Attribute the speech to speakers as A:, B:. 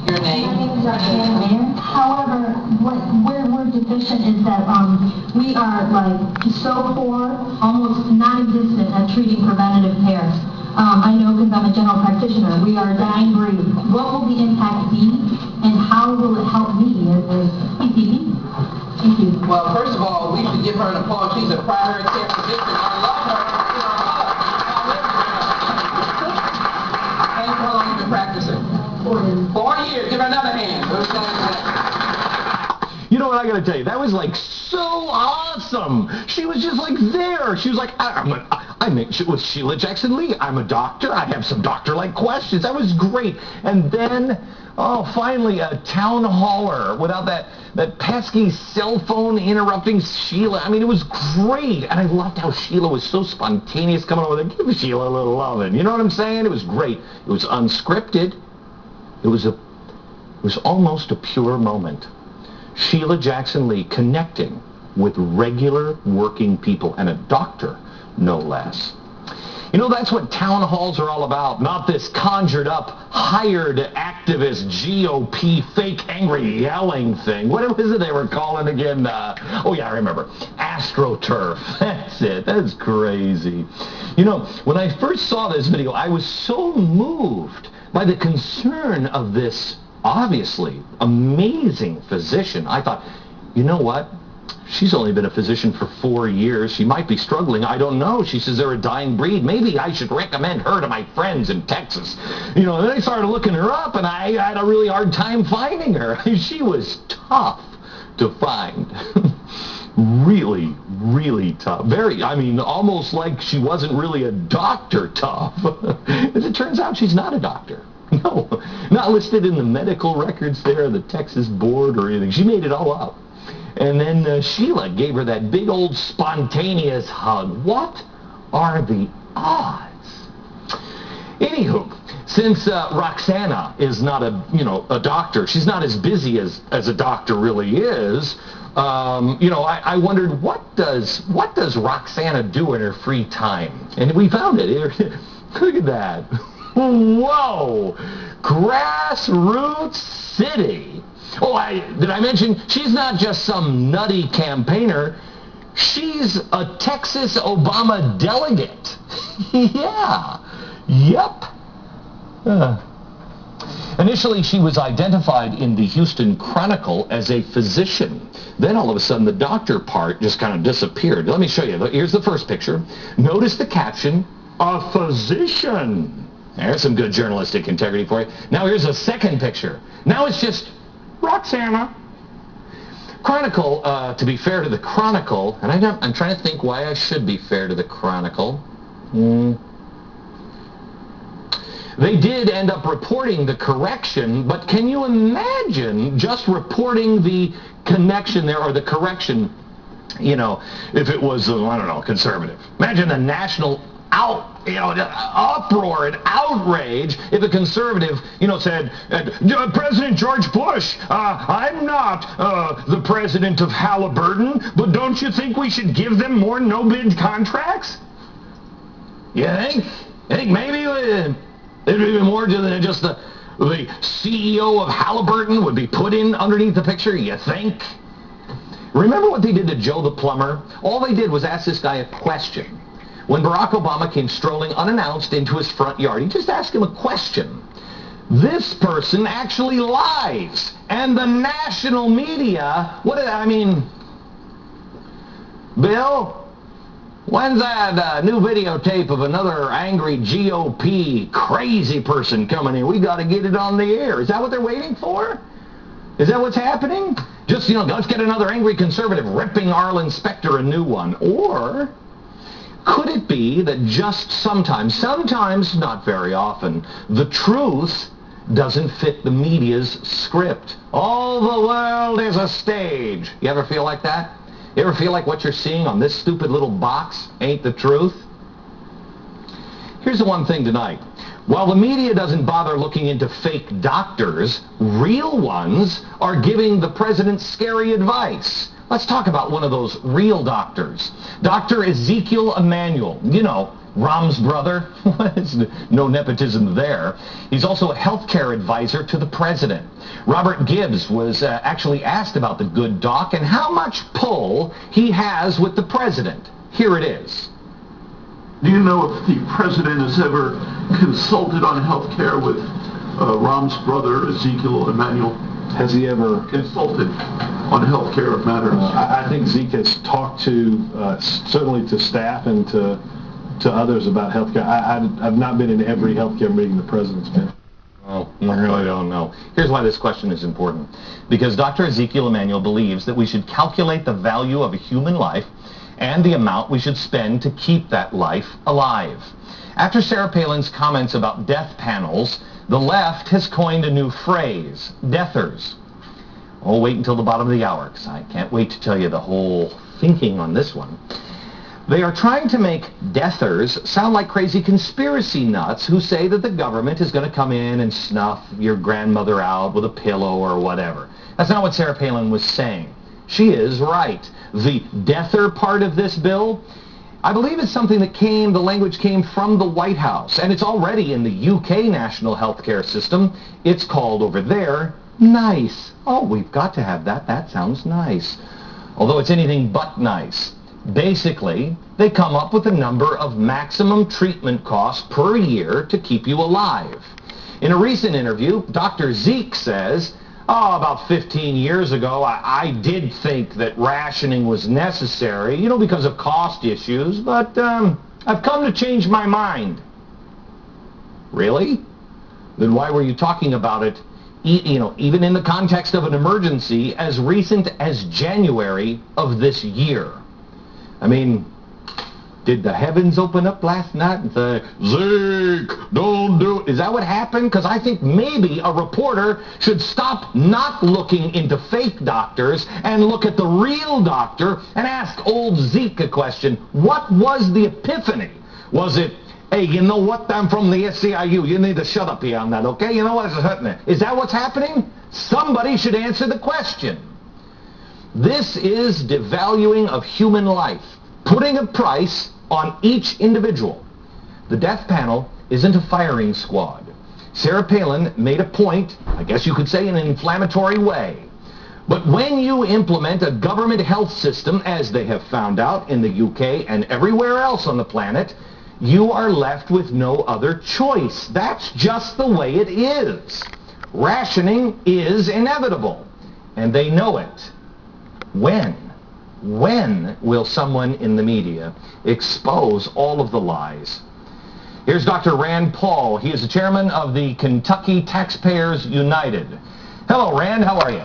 A: Your name?
B: My name is Roxanne M. However, where we're deficient is that we are just so poor, almost non-existent at treating preventative care. I know because I'm a general practitioner. We are a dying breed. What will the impact be, and how will it help me as PCP? Thank you.
A: Well, first of all, we should give her an applause. She's a primary care physician. I love her. And how long have you been practicing?
B: 4 years.
A: 4 years. Give her another hand.
C: You know what I gotta tell you? That was so awesome. She was just there. She was like, it was Sheila Jackson Lee. I'm a doctor. I have some doctor-like questions. That was great. And then, finally, a town haller without that pesky cell phone interrupting Sheila. I mean, it was great. And I loved how Sheila was so spontaneous coming over there. Give Sheila a little loving. You know what I'm saying? It was great. It was unscripted. It was almost a pure moment. Sheila Jackson Lee connecting with regular working people, and a doctor, no less. You know, that's what town halls are all about, not this conjured up, hired activist GOP fake angry yelling thing. What was it they were calling again? Oh yeah, I remember. AstroTurf. That's it. That's crazy. You know, when I first saw this video, I was so moved by the concern of this obviously amazing physician. I thought, you know what? She's only been a physician for 4 years. She might be struggling. I don't know. She says they're a dying breed. Maybe I should recommend her to my friends in Texas. You know, and then I started looking her up, and I had a really hard time finding her. She was tough to find. Really, really tough. Almost like she wasn't really a doctor tough. As it turns out, she's not a doctor. No, not listed in the medical records there, the Texas board or anything. She made it all up. And then Sheila gave her that big old spontaneous hug. What are the odds? Anywho, since Roxana is not a doctor, she's not as busy as a doctor really is. I wondered, what does Roxana do in her free time? And we found it. Look at that. Whoa! Grassroots City. Oh, did I mention she's not just some nutty campaigner? She's a Texas Obama delegate. Yeah. Yep. Initially, she was identified in the Houston Chronicle as a physician. Then all of a sudden, the doctor part just kind of disappeared. Let me show you. Here's the first picture. Notice the caption, "A physician." There's some good journalistic integrity for you. Now here's a second picture. Now it's just Roxana. Chronicle, to be fair to the Chronicle, and I'm trying to think why I should be fair to the Chronicle. They did end up reporting the correction, but can you imagine just reporting the connection there, or the correction, if it was, conservative? Imagine the national uproar and outrage if a conservative, said, President George Bush, I'm not the president of Halliburton, but don't you think we should give them more no-bid contracts? You think? I think maybe there'd be more than just the CEO of Halliburton would be put in underneath the picture, you think? Remember what they did to Joe the plumber? All they did was ask this guy a question. When Barack Obama came strolling unannounced into his front yard, he just asked him a question. This person actually lies. And the national media, Bill, when's that new videotape of another angry GOP crazy person coming in? We got to get it on the air. Is that what they're waiting for? Is that what's happening? Just, let's get another angry conservative ripping Arlen Specter a new one. Or could it be that just sometimes, not very often, the truth doesn't fit the media's script? All the world is a stage. You ever feel like that? You ever feel like what you're seeing on this stupid little box ain't the truth? Here's the one thing tonight. While the media doesn't bother looking into fake doctors, real ones are giving the president scary advice. Let's talk about one of those real doctors. Dr. Ezekiel Emanuel, you know, Rom's brother. No nepotism there. He's also a healthcare advisor to the president. Robert Gibbs was actually asked about the good doc and how much pull he has with the president. Here it is.
D: Do you know if the president has ever consulted on health care with Rom's brother, Ezekiel Emanuel?
E: Has he ever
D: consulted on health care matters?
E: I think Zeke has talked to, certainly to staff and to others about health care. I've not been in every health care meeting the president's been.
C: Oh, I really don't know. Here's why this question is important. Because Dr. Ezekiel Emanuel believes that we should calculate the value of a human life and the amount we should spend to keep that life alive. After Sarah Palin's comments about death panels, the left has coined a new phrase, deathers. Oh, wait until the bottom of the hour, because I can't wait to tell you the whole thinking on this one. They are trying to make deathers sound like crazy conspiracy nuts who say that the government is going to come in and snuff your grandmother out with a pillow or whatever. That's not what Sarah Palin was saying. She is right. The deather part of this bill, I believe it's something that the language came from the White House, and it's already in the UK national healthcare system. It's called over there, nice. Oh, we've got to have that. That sounds nice. Although it's anything but nice. Basically, they come up with a number of maximum treatment costs per year to keep you alive. In a recent interview, Dr. Zeke says, about 15 years ago, I did think that rationing was necessary, because of cost issues, but I've come to change my mind. Really? Then why were you talking about it, even in the context of an emergency as recent as January of this year? I mean, did the heavens open up last night and say, Zeke, don't do it? Is that what happened? Because I think maybe a reporter should stop not looking into fake doctors and look at the real doctor and ask old Zeke a question. What was the epiphany? Was it, hey, you know what? I'm from the SCIU. You need to shut up here on that, okay? You know what? It's happening. Is that what's happening? Somebody should answer the question. This is devaluing of human life, putting a price on each individual. The death panel isn't a firing squad. Sarah Palin made a point, I guess you could say in an inflammatory way. But when you implement a government health system, as they have found out in the UK and everywhere else on the planet, you are left with no other choice. That's just the way it is. Rationing is inevitable, and they know it. When will someone in the media expose all of the lies? Here's Dr. Rand Paul. He is the chairman of the Kentucky Taxpayers United. Hello, Rand. How are you?